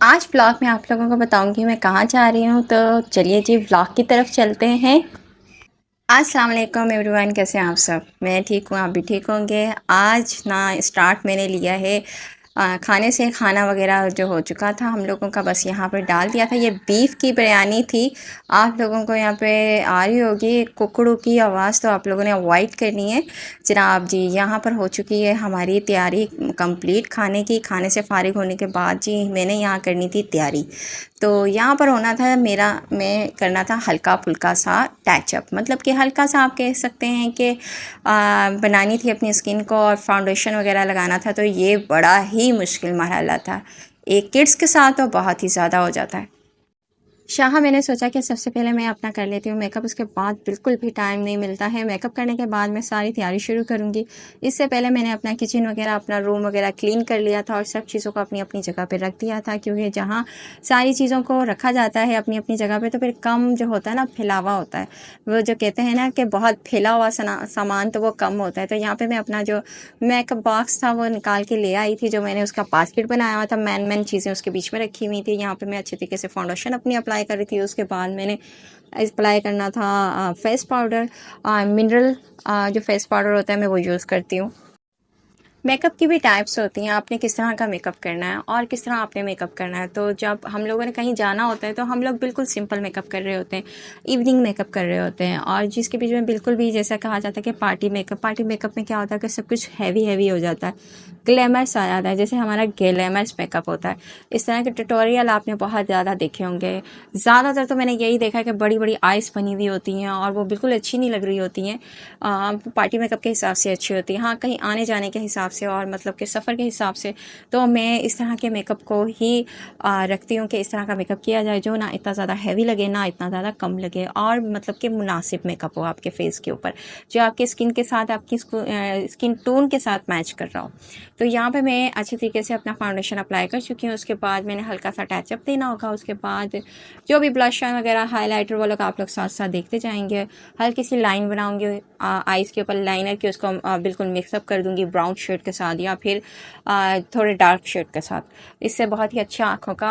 आज व्लॉग में आप लोगों को बताऊंगी मैं कहाँ जा रही हूँ। तो चलिए जी व्लॉग की तरफ चलते हैं। अस्सलाम वालेकुम एवरीवन, कैसे हैं आप सब। मैं ठीक हूँ, आप भी ठीक होंगे। आज ना स्टार्ट मैंने लिया है खाने से। खाना वगैरह जो हो चुका था हम लोगों का, बस यहाँ पर डाल दिया था। ये बीफ की बिरयानी थी। आप लोगों को यहाँ पे आ रही होगी कुकड़ू की आवाज़, तो आप लोगों ने अवॉइड करनी है जनाब जी। यहाँ पर हो चुकी है हमारी तैयारी कंप्लीट खाने की। खाने से फारिग होने के बाद जी मैंने यहाँ करनी थी तैयारी। तो यहाँ पर होना था मेरा, मैं करना था हल्का फुल्का सा टचअप, मतलब कि हल्का सा आप कह सकते हैं कि बनानी थी अपनी स्किन को और फाउंडेशन वगैरह लगाना था। तो ये बड़ा ही मुश्किल मरहला था। एक किड्स के साथ तो बहुत ही ज़्यादा हो जाता है। शाह मैंने सोचा कि सबसे पहले मैं अपना कर लेती हूँ मेकअप, उसके बाद बिल्कुल भी टाइम नहीं मिलता है। मेकअप करने के बाद मैं सारी तैयारी शुरू करूँगी। इससे पहले मैंने अपना किचन वगैरह, अपना रूम वगैरह क्लीन कर लिया था और सब चीज़ों को अपनी अपनी जगह पे रख दिया था, क्योंकि जहाँ सारी चीज़ों को रखा जाता है अपनी अपनी जगह पे तो फिर कम जो होता है ना, फैलावा होता है। वो जो कहते हैं ना कि बहुत फैला हुआ सामान तो वो कम होता है। तो यहाँ पर मैं अपना जो मेकअप बॉक्स था वो निकाल के ले आई थी, जो मैंने उसका बास्केट बनाया हुआ था। मैन चीज़ें उसके बीच में रखी हुई थी। यहाँ पर मैं अच्छे तरीके से फाउंडेशन अपनी अप्लाई कर रही थी। उसके बाद मैंने अप्लाई करना था फेस पाउडर। मिनरल जो फेस पाउडर होता है मैं वो यूज़ करती हूँ। मेकअप की भी टाइप्स होती हैं, आपने किस तरह का मेकअप करना है और किस तरह आपने मेकअप करना है। तो जब हम लोगों ने कहीं जाना होता है तो हम लोग बिल्कुल सिंपल मेकअप कर रहे होते हैं, इवनिंग मेकअप कर रहे होते हैं। और जिसके बीच में बिल्कुल भी जैसा कहा जाता है कि पार्टी मेकअप में क्या होता है कि सब कुछ हैवी हो जाता है, ग्लैमर्स आ जाता है, जैसे हमारा ग्लैमर्स मेकअप होता है। इस तरह के ट्यूटोरियल आपने बहुत ज़्यादा देखे होंगे। ज़्यादातर तो मैंने यही देखा है कि बड़ी बड़ी आइज़ बनी हुई होती हैं और वो बिल्कुल अच्छी नहीं लग रही होती हैं। पार्टी मेकअप के हिसाब से अच्छी होती है, हाँ कहीं आने जाने के हिसाब से और मतलब कि सफ़र के हिसाब से। तो मैं इस तरह के मेकअप को ही रखती हूँ कि इस तरह का मेकअप किया जाए जो ना इतना ज़्यादा हैवी लगे ना इतना ज़्यादा कम लगे, और मतलब कि मुनासिब मेकअप हो आपके फेस के ऊपर, जो आपके स्किन के साथ, आपकी स्किन टोन के साथ मैच कर रहा हो। तो यहाँ पे मैं अच्छी तरीके से अपना फाउंडेशन अप्लाई कर चुकी हूँ। उसके बाद मैंने हल्का सा टचअप देना होगा। उसके बाद जो भी ब्लश वगैरह हाइलाइटर वो लोग आप लोग साथ साथ देखते जाएंगे। हल्की सी लाइन बनाऊंगी आइज़ के ऊपर, लाइनर की उसको बिल्कुल मिक्सअप कर दूंगी ब्राउन शेड के साथ या फिर थोड़े डार्क शेड के साथ। इससे बहुत ही अच्छा आँखों का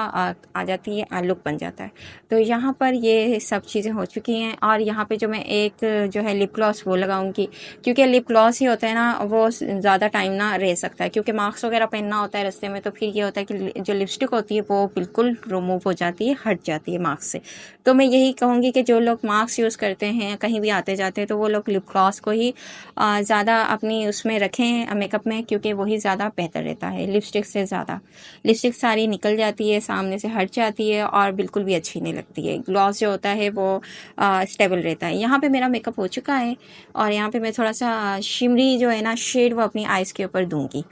आ जाती है, लुक बन जाता है। तो यहाँ पर ये सब चीज़ें हो चुकी हैं। और यहाँ पे जो मैं एक जो है लिप ग्लॉस वो लगाऊंगी, क्योंकि लिप ग्लॉस ही होता है ना वो ज़्यादा टाइम ना रह सकता है, क्योंकि मास्क वगैरह पहनना होता है रास्ते में। तो फिर ये होता है कि जो लिपस्टिक होती है वो बिल्कुल रिमूव हो जाती है, हट जाती है मास्क से। तो मैं यही कहूँगी कि जो लोग मास्क यूज़ करते हैं कहीं भी आते जाते हैं तो वो लोग लिप ग्लॉस को ही ज़्यादा अपनी उसमें रखें मेकअप में, क्योंकि वही ज़्यादा बेहतर रहता है लिपस्टिक से ज़्यादा। लिपस्टिक सारी निकल जाती है, सामने से हट जाती है और बिल्कुल भी अच्छी नहीं लगती है। ग्लॉस जो होता है वो स्टेबल रहता है। यहाँ पे मेरा मेकअप हो चुका है और यहाँ पे मैं थोड़ा सा शिमरी जो है ना शेड वो अपनी आइज़ के ऊपर दूंगी।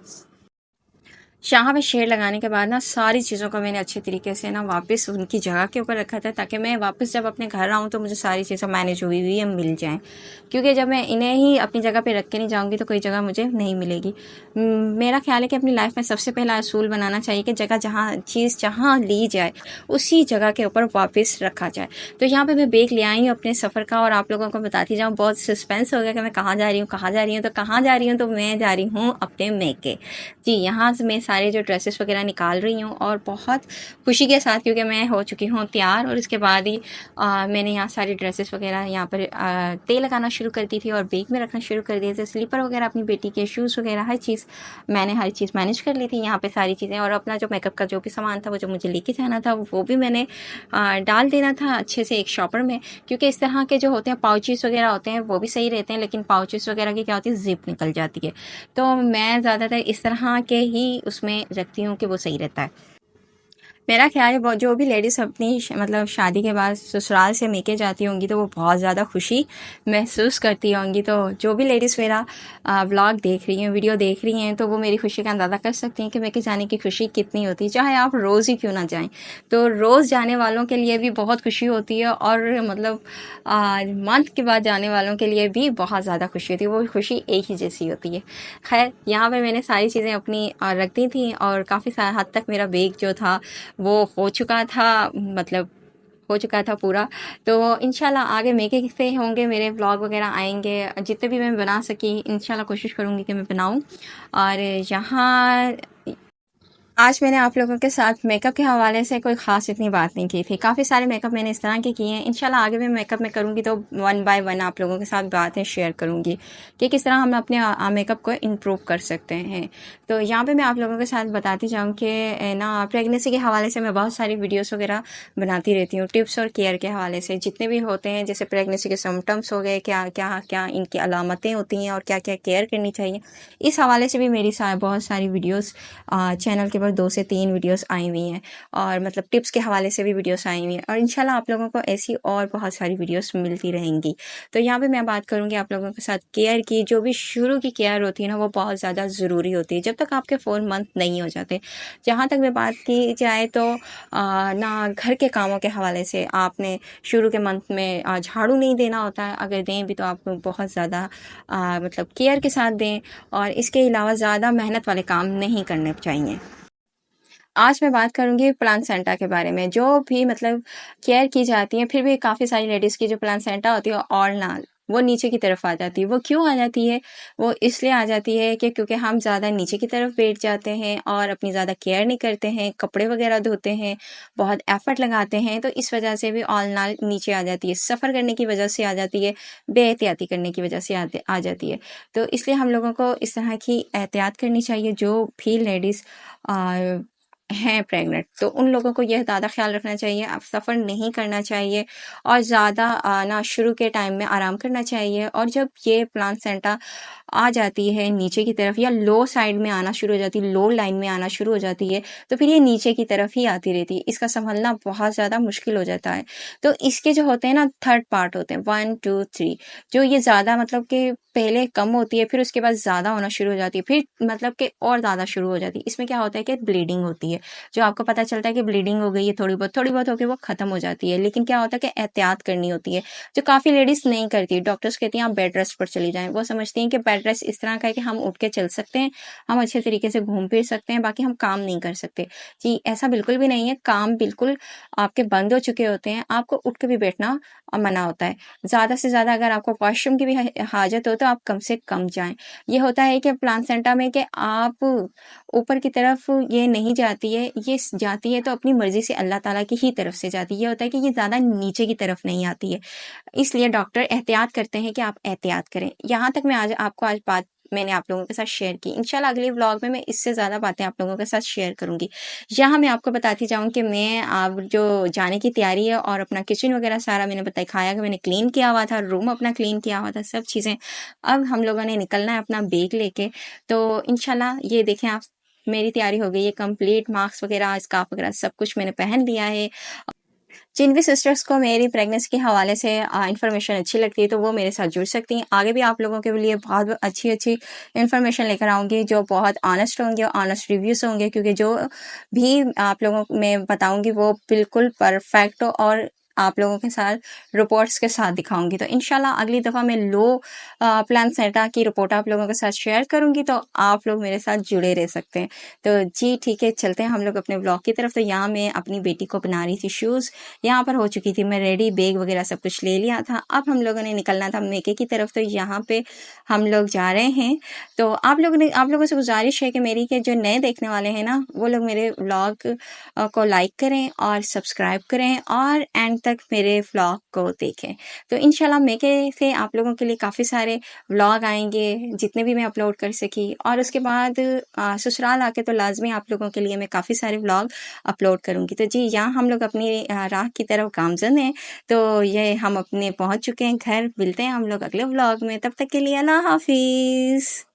शाह में शेड लगाने के बाद ना सारी चीज़ों को मैंने अच्छे तरीके से ना वापस उनकी जगह के ऊपर रखा था, ताकि मैं वापस जब अपने घर आऊँ तो मुझे सारी चीज़ें मैनेज हुई हुई मिल जाएं। क्योंकि जब मैं इन्हें ही अपनी जगह पे रख के नहीं जाऊँगी तो कोई जगह मुझे नहीं मिलेगी। मेरा ख्याल है कि अपनी लाइफ में सबसे पहला असूल बनाना चाहिए कि जगह जहाँ चीज़ जहाँ ली जाए उसी जगह के ऊपर वापस रखा जाए। तो यहाँ पर मैं बैग ले आई हूँ अपने सफ़र का और आप लोगों को बताती जाऊँ। बहुत सस्पेंस हो गया कि मैं कहाँ जा रही हूँ, कहाँ जा रही हूँ। तो कहाँ जा रही हूँ, तो मैं जा रही हूँ अपने मैके जी। यहाँ से मैं सारे जो ड्रेसेस वगैरह निकाल रही हूँ और बहुत खुशी के साथ, क्योंकि मैं हो चुकी हूँ तैयार। और इसके बाद ही मैंने यहाँ सारी ड्रेसेस वगैरह यहाँ पर तेल लगाना शुरू कर दी थी और बैग में रखना शुरू कर दिए थे। स्लीपर वगैरह अपनी बेटी के शूज़ वगैरह हर चीज़ मैनेज कर ली थी यहाँ पे सारी चीज़ें। और अपना जो मेकअप का जो भी सामान था वो जो मुझे लेके जाना था वो भी मैंने डाल देना था अच्छे से एक शॉपर में, क्योंकि इस तरह के जो होते हैं पाउचेस वगैरह होते हैं वो भी सही रहते हैं, लेकिन पाउचेस वगैरह की क्या होती है, जिप निकल जाती है। तो मैं ज़्यादातर इस तरह के ही उसमें रखती हूँ कि वो सही रहता है। मेरा ख्याल है जो भी लेडीज़ अपनी मतलब शादी के बाद ससुराल से मेके जाती होंगी तो वो बहुत ज़्यादा खुशी महसूस करती होंगी। तो जो भी लेडीज़ मेरा व्लॉग देख रही हैं, वीडियो देख रही हैं, तो वो मेरी खुशी का अंदाज़ा कर सकती हैं कि मेके जाने की खुशी कितनी होती है। चाहे आप रोज़ ही क्यों ना जाएं, तो रोज़ जाने वालों के लिए भी बहुत खुशी होती है और मतलब मंथ के बाद जाने वालों के लिए भी बहुत ज़्यादा खुशी होती है। वो खुशी एक ही जैसी होती है। खैर यहाँ पे मैंने सारी चीज़ें अपनी रख दी थी और काफ़ी हद तक मेरा बैग जो था वो हो चुका था, मतलब हो चुका था पूरा। तो इंशाल्लाह आगे मेके से होंगे मेरे व्लॉग वगैरह आएंगे, जितने भी मैं बना सकी इंशाल्लाह कोशिश करूँगी कि मैं बनाऊँ। और यहाँ आज मैंने आप लोगों के साथ मेकअप के हवाले से कोई ख़ास इतनी बात नहीं की थी। काफ़ी सारे मेकअप मैंने इस तरह के किए हैं। इंशाल्लाह आगे भी मेकअप में करूँगी तो वन बाय वन आप लोगों के साथ बातें शेयर करूँगी कि किस तरह हम अपने मेकअप को इम्प्रूव कर सकते हैं। तो यहाँ पे मैं आप लोगों के साथ बताती जाऊँ कि ना प्रेगनेंसी के हवाले से मैं बहुत सारी वीडियोज़ वगैरह बनाती रहती हूँ, टिप्स और केयर के हवाले से जितने भी होते हैं, जैसे प्रेगनेंसी के सिम्पटम्स हो गए, क्या क्या क्या इनकी अलामतें होती हैं और क्या क्या केयर करनी चाहिए। इस हवाले से भी मेरी बहुत सारी वीडियोज़ चैनल के ऊपर 2 से 3 वीडियोस आई हुई हैं और मतलब टिप्स के हवाले से भी वीडियोस आई हुई हैं और इंशाल्लाह आप लोगों को ऐसी और बहुत सारी वीडियोस मिलती रहेंगी। तो यहाँ पे मैं बात करूँगी आप लोगों के साथ केयर की। जो भी शुरू की केयर होती है ना, वो बहुत ज़्यादा ज़रूरी होती है जब तक आपके 4 मंथ नहीं हो जाते। जहाँ तक मैं बात की जाए तो ना घर के कामों के हवाले से आपने शुरू के मंथ में झाड़ू नहीं देना होता है, अगर दें भी तो आप बहुत ज़्यादा मतलब केयर के साथ दें और इसके अलावा ज़्यादा मेहनत वाले काम नहीं करने चाहिए। आज मैं बात करूँगी प्लासेंटा के बारे में, जो भी मतलब केयर की जाती है, फिर भी काफ़ी सारी लेडीज़ की जो प्लासेंटा होती है और ना वो नीचे की तरफ आ जाती है। वो क्यों आ जाती है? वो इसलिए आ जाती है कि क्योंकि हम ज़्यादा नीचे की तरफ बैठ जाते हैं और अपनी ज़्यादा केयर नहीं करते हैं, कपड़े वगैरह धोते हैं, बहुत एफ़र्ट लगाते हैं, तो इस वजह से भी ऑल नाल नीचे आ जाती है। सफ़र करने की वजह से आ जाती है, बेएहतियाती करने की वजह से आ जाती है। तो इसलिए हम लोगों को इस तरह की एहतियात करनी चाहिए। जो भी लेडीज़ हैं प्रेग्नेंट, तो उन लोगों को यह ज़्यादा ख़्याल रखना चाहिए, अब सफ़र नहीं करना चाहिए और ज़्यादा ना शुरू के टाइम में आराम करना चाहिए। और जब ये प्लासेंटा आ जाती है नीचे की तरफ या लो साइड में आना शुरू हो जाती है, लो लाइन में आना शुरू हो जाती है, तो फिर ये नीचे की तरफ ही आती रहती है। इसका सँभलना बहुत ज़्यादा मुश्किल हो जाता है। तो इसके जो होते हैं ना, थर्ड पार्ट होते हैं 1, 2, 3, जो ये ज़्यादा मतलब कि पहले कम होती है, फिर उसके बाद ज़्यादा होना शुरू हो जाती है, फिर मतलब कि और ज़्यादा शुरू हो जाती है। इसमें क्या होता है कि ब्लीडिंग होती है, जो आपको पता चलता है कि ब्लीडिंग हो गई है थोड़ी बहुत होके वो ख़त्म हो जाती है। लेकिन क्या होता है कि एहतियात करनी होती है, जो काफ़ी लेडीज़ नहीं करती। डॉक्टर्स कहती हैं आप बेड रेस्ट पर चली जाएँ। वो समझती हैं कि बेड रेस्ट इस तरह का है कि हम उठ के चल सकते हैं, हम अच्छे तरीके से घूम फिर सकते हैं, बाकी हम काम नहीं कर सकते। जी, ऐसा बिल्कुल भी नहीं है, काम बिल्कुल आपके बंद हो चुके होते हैं, आपको उठ के भी बैठना मना होता है। ज़्यादा से ज़्यादा अगर आपको वॉशरूम की भी हाजत हो तो आप कम से कम जाएँ। ये होता है कि प्लासेंटा में कि आप ऊपर की तरफ ये नहीं जाती है, ये जाती है तो अपनी मर्ज़ी से अल्लाह ताला की ही तरफ से जाती है। ये होता है कि ये ज़्यादा नीचे की तरफ नहीं आती है। इसलिए डॉक्टर एहतियात करते हैं कि आप एहतियात करें। यहाँ तक मैं आज बात मैंने आप लोगों के साथ शेयर की। इंशाल्लाह अगले व्लॉग में मैं इससे ज़्यादा बातें आप लोगों के साथ शेयर करूँगी। यहाँ मैं आपको बताती जाऊँ कि मैं अब जो जाने की तैयारी है और अपना किचन वगैरह सारा मैंने दिखाया कि मैंने क्लीन किया हुआ था, रूम अपना क्लीन किया हुआ था, सब चीज़ें। अब हम लोगों ने निकलना है अपना बैग लेके। तो इंशाल्लाह ये देखें आप, मेरी तैयारी हो गई है कंप्लीट। मास्क वगैरह, स्कार्फ वगैरह सब कुछ मैंने पहन लिया है। जिन भी सिस्टर्स को मेरी प्रेगनेंसी के हवाले से इन्फॉर्मेशन अच्छी लगती है तो वो मेरे साथ जुड़ सकती हैं। आगे भी आप लोगों के लिए बहुत अच्छी इन्फॉर्मेशन लेकर आऊँगी, जो बहुत ऑनेस्ट होंगी और ऑनेस्ट रिव्यूज़ होंगे, क्योंकि जो भी आप लोगों को मैं बताऊँगी वो बिल्कुल परफेक्ट और आप लोगों के साथ रिपोर्ट्स के साथ दिखाऊँगी। तो इंशाल्लाह अगली दफ़ा मैं लो प्लासेंटा की रिपोर्ट आप लोगों के साथ शेयर करूँगी, तो आप लोग मेरे साथ जुड़े रह सकते हैं। तो जी ठीक है, चलते हैं हम लोग अपने व्लॉग की तरफ। तो यहाँ मैं अपनी बेटी को बना रही थी शूज़, यहाँ पर हो चुकी थी मैं रेडी, बैग वगैरह सब कुछ ले लिया था। अब हम लोगों ने निकलना था मेके की तरफ, तो यहाँ पे हम लोग जा रहे हैं। तो आप लोगों से गुजारिश है कि मेरी के जो नए देखने वाले हैं ना, वो लोग मेरे व्लॉग को लाइक करें और सब्सक्राइब करें और एंड तक मेरे व्लॉग को देखें। तो इंशाल्लाह मेके से आप लोगों के लिए काफ़ी सारे व्लॉग आएंगे, जितने भी मैं अपलोड कर सकी। और उसके बाद ससुराल आके तो लाजमी आप लोगों के लिए मैं काफ़ी सारे व्लॉग अपलोड करूँगी। तो जी यहाँ हम लोग अपनी राह की तरफ गामज़न हैं। तो ये हम अपने पहुँच चुके हैं घर। मिलते हैं हम लोग अगले व्लॉग में, तब तक के लिए अल्लाह हाफ़िज़।